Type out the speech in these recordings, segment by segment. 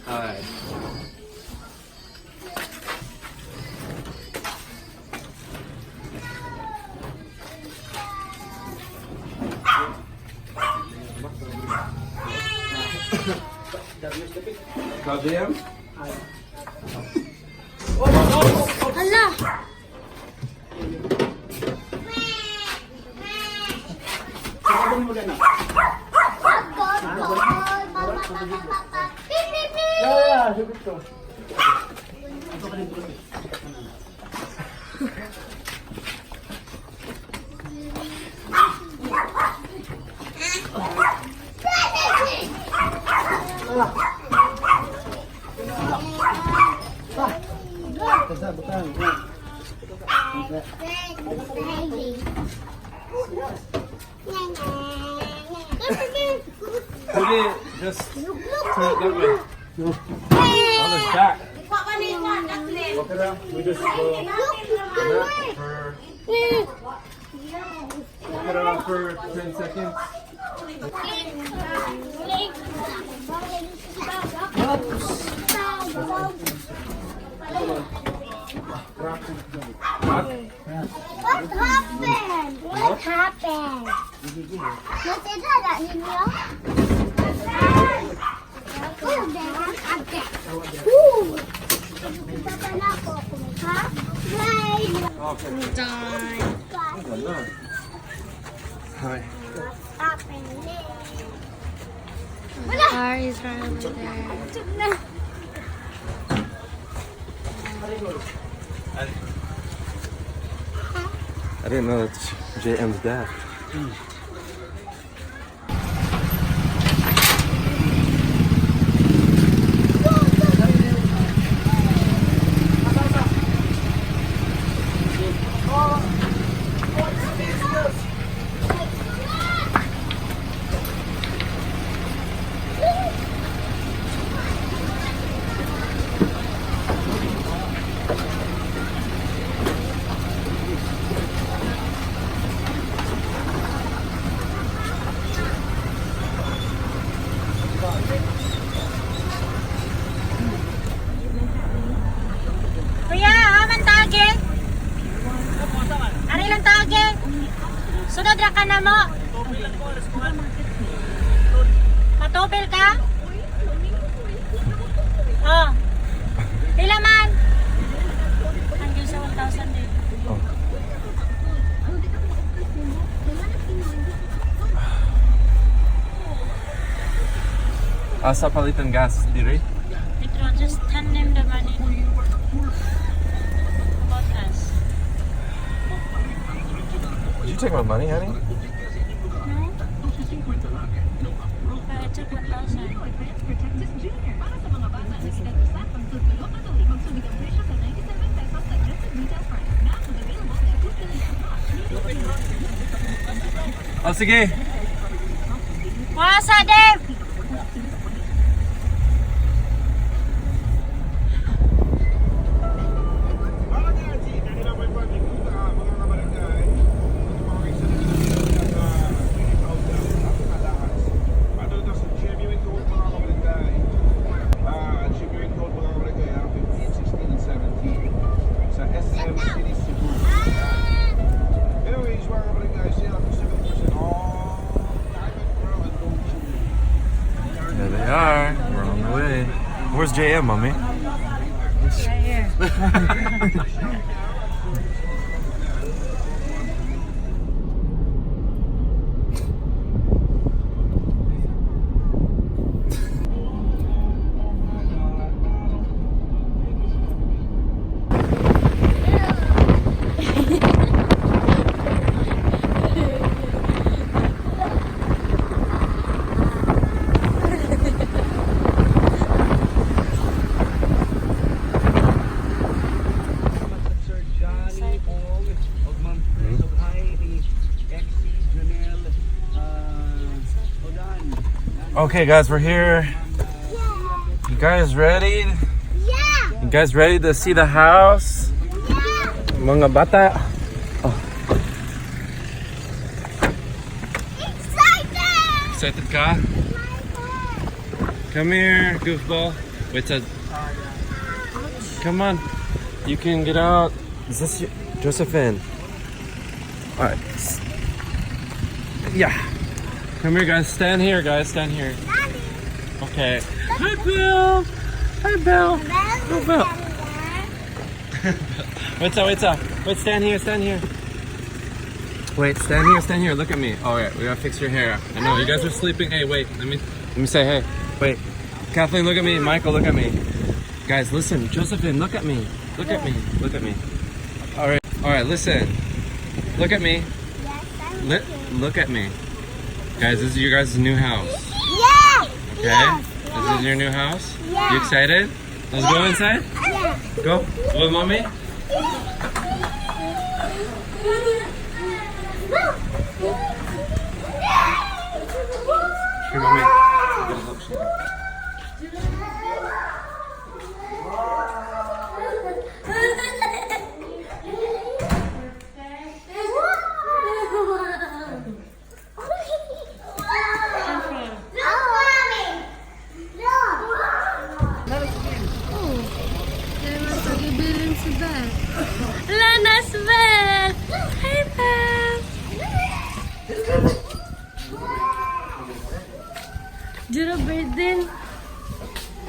Hi. Goddamn. Hala! Put it just turn it that way. On his back. Look it up. We just go that for put it on for 10 seconds. What happened? What happened? Nasira ninyo? Hi. The car is right over there. I didn't know that's JM's dad. Kuya, aman tage. Ari lang tage. Sunod ra ka na mo. Patopel ka? Oh. Pila man? Hanggang sa 1,000 din. Asa palitan gas diri? Petro, just hand him the money. About us. Did you take my money, honey? No? I took 1,000. Oh, sige. Wasa, Dave! There they are. We're on the way. Where's JM, mommy? Right here. Okay, guys, we're here. You guys ready? Yeah! guys ready to see the house? Mga bata. Oh. Excited ka? Come here, goofball. Wait till. Come on. You can get out. Is this your, Josephine? Alright. Yeah. Come here, guys. Stand here, guys. Stand here. Okay. Hi, Bill. Hi, Bill. Oh, Bill. Wait, wait, stand here, stand here. Wait, stand here, look at me. Oh yeah, we gotta fix your hair. I know, you guys are sleeping. Hey, wait, let me say hey. Wait. Kathleen, look at me. Michael, look at me. Guys, listen. Josephine, look at me. Look at me. Look at me. Alright, listen. Look at me. Look at me. Guys, this is your guys' new house. Yeah! Okay? Yes. This is your new house? Yeah. You excited? Let's go inside? Yeah. Go. With mommy? Here, mommy. Nagibilin si Beth. Lana si Beth! Hi, Beth! Juro Burden.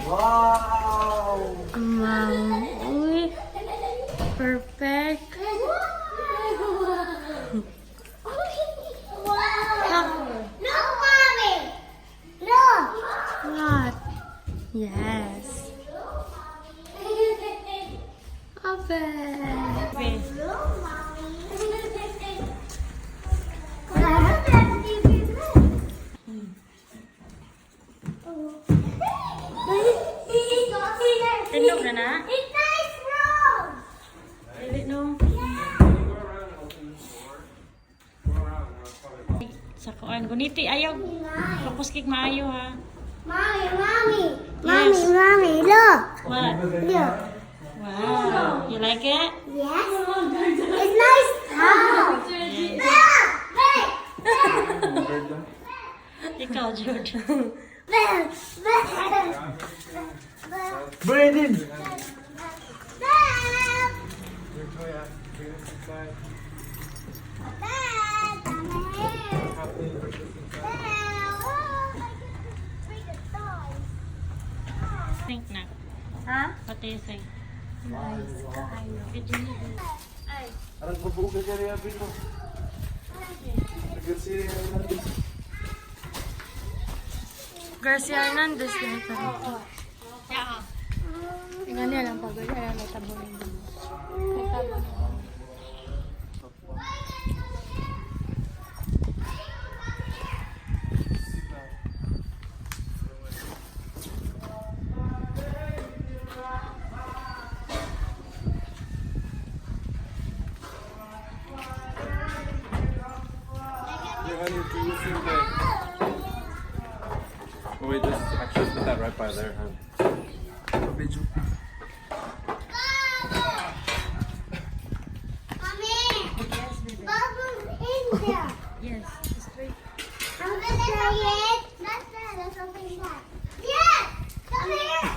Wow! Wow. Uy. Perfect. No, mommy! No! What? Yes. Open. Tindog na na? It's nice room! Dili no. Sa kuan guniti ayaw. Tapos kik maayo ha. Mommy, mommy! Yes. Mommy, look! What? Look! Wow. You like it? Yes? It's nice house! Look! Wait! Ikaw, Jude. Brandon! Think na. Huh? What do you think? Arang pabuga ka rin abin mo. Nag-siri Hernandez. Garcia Hernandez na ito. Tingnan niya lang pag may tabon. Oh, wait, just actually put that right by there, huh? Yes, straight. I'm gonna try it. Let's open that. Yes! Come here!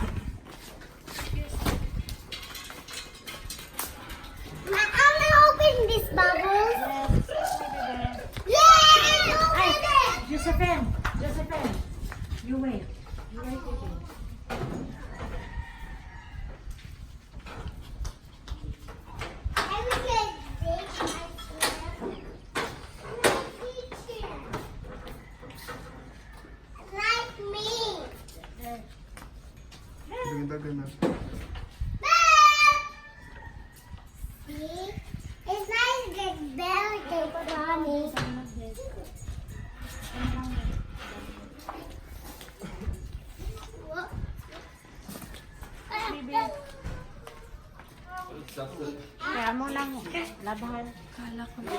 I'm gonna open this bubbles. Yeah! Open it! Josephine, you wait. You wait. I will get big and like me. See? It's nice to get very good Ronnie. Kaya mo lang, labahan. Kala ko na.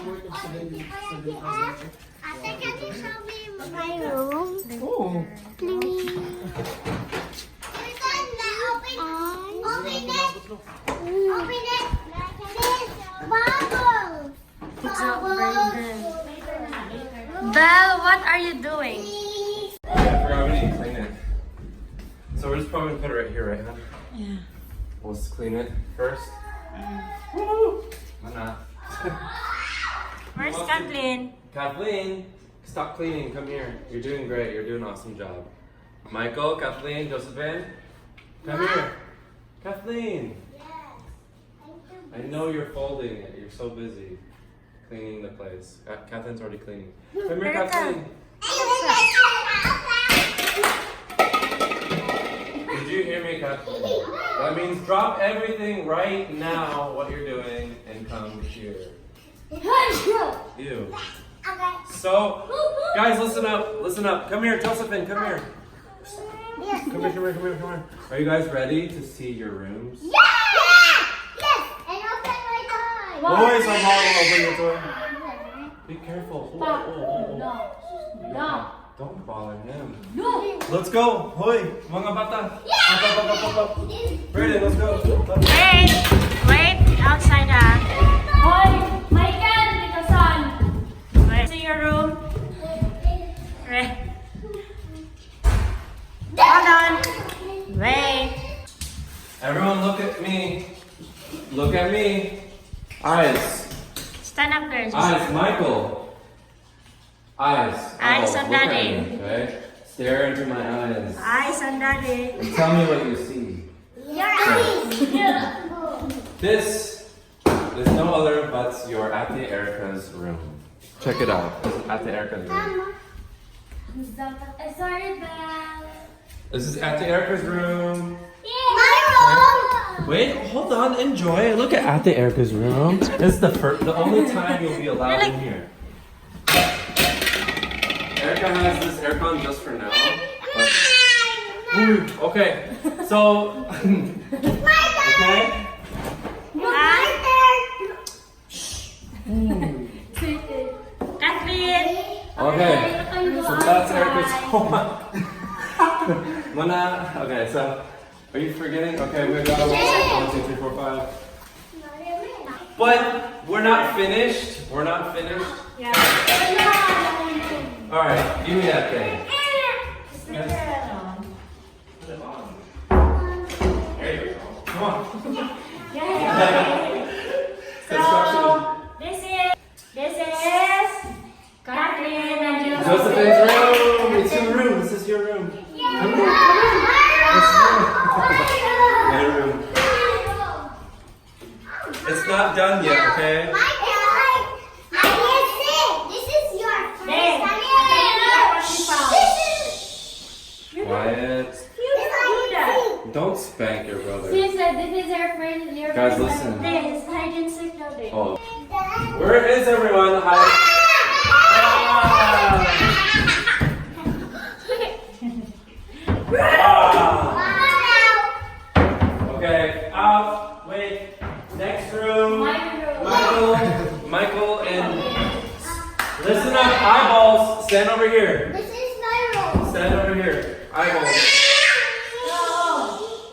Ate, can you show me my room? Oh! Please. Open it. Open it. This bubbles. Belle, what are you doing? I forgot we need to clean it. So we're just probably gonna put it right here, right, huh? Yeah. We'll just clean it first. Woo! Why not? Where's Kathleen? Kathleen, stop cleaning. Come here. You're doing great. You're doing an awesome job. Michael, Kathleen, Josephine, come here. Kathleen, I know you're folding it. You're so busy cleaning the place. Kathleen's already cleaning. Come here, Kathleen. Did you hear me, Kathleen? That means drop everything right now, what you're doing, and come here. Ew. So, guys, listen up. Listen up. Come here, Josephine. Come here. Come here, come here, come here, come here. Are you guys ready to see your rooms? Yes! And open my door. Boys, I'm all open the door. Be careful. Oh, oh, oh, oh. No. Don't bother him. No. Let's go. Hoy, mga bata. Up, up, up, up, up. Ready, let's go. Wait outside Hoy, Michael, dito saan? Wait. See your room. Wait. Hold on. Wait. Everyone look at me. Look at me. Eyes. Stand up there. Eyes, Michael. Eyes. Eyes Oh, on look at Daddy. me, okay? Stare into my eyes. Eyes on Daddy. And tell me what you see. Your eyes. This is no other but your Ate Erica's room. Check it out. This is Ate Erica's room. Sorry, Belle. This is Ate Erica's room. My room. Wait, hold on, enjoy. Look at Ate Erica's room. This is the only time you'll be allowed in here. Erica has this aircon just for now. But... Ooh, okay, so okay. Kathleen. Okay, so that's Erica's home. Okay, so are you forgetting? Okay, we got 1, 2, 3, 4, 5. But we're not finished. We're not finished. Yeah. All right, give me that thing. Leave her alone. Put it on. There you go. Come on. Construction. So this is Kathleen and Joseph. Josephine's room. It's your room. This is your room. Come here. My room. It's not done yet, okay? Quiet. Don't spank your brother. She said this is her friend. Your Guys, friend. listen. This hide and seek building. Oh. Where is everyone? Hi. Okay, out. Wait. Next room. Michael and listen up, eyeballs. Stand over here. This is my room. Stand over here. Eyeballs.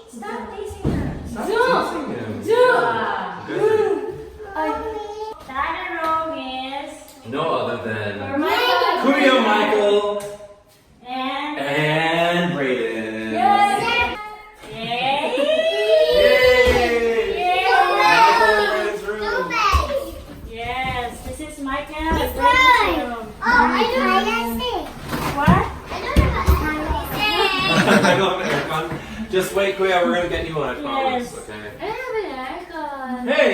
Stop teasing her. Stop teasing him. Good. The other room is No other than Michael Kuya Michael and and Brayden. Yay! Yay! Michael and Brayden's room. Yes, this is Michael and It's Brayden's mine. room. Oh, I don't understand. What? I don't understand. I don't have an aircon. Just wait, Kuya. We're gonna get you one. I promise. Yes. Okay. I have an aircon. Hey,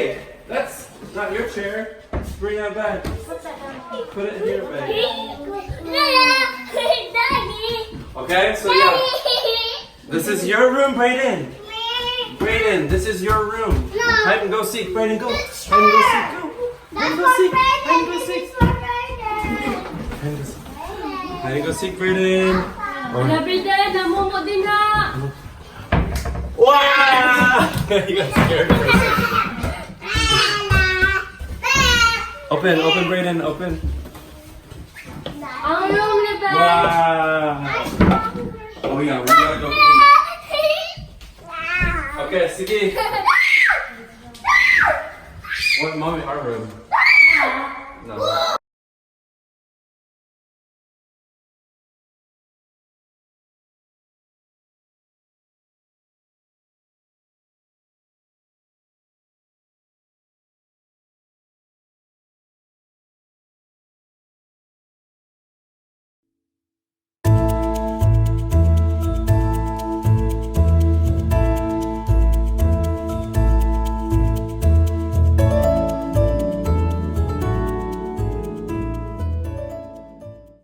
that's not your chair. Bring that back. What's that? Put it in your bag. Daddy. Okay, so yeah, this is your room, Brayden. Brayden, this is your room. No. Hide and go seek, Brayden, go. Hide and go seek, go. Hide and go seek. Hide and go seek. Hide and go seek, Brayden. Gabi din, namumo din na. Wow! You got scared for a second. Open, Brayden, open. Ang room ni Belle. Wow! Oh yeah, we gotta go eat. Okay, sige. What, mommy, our room. No.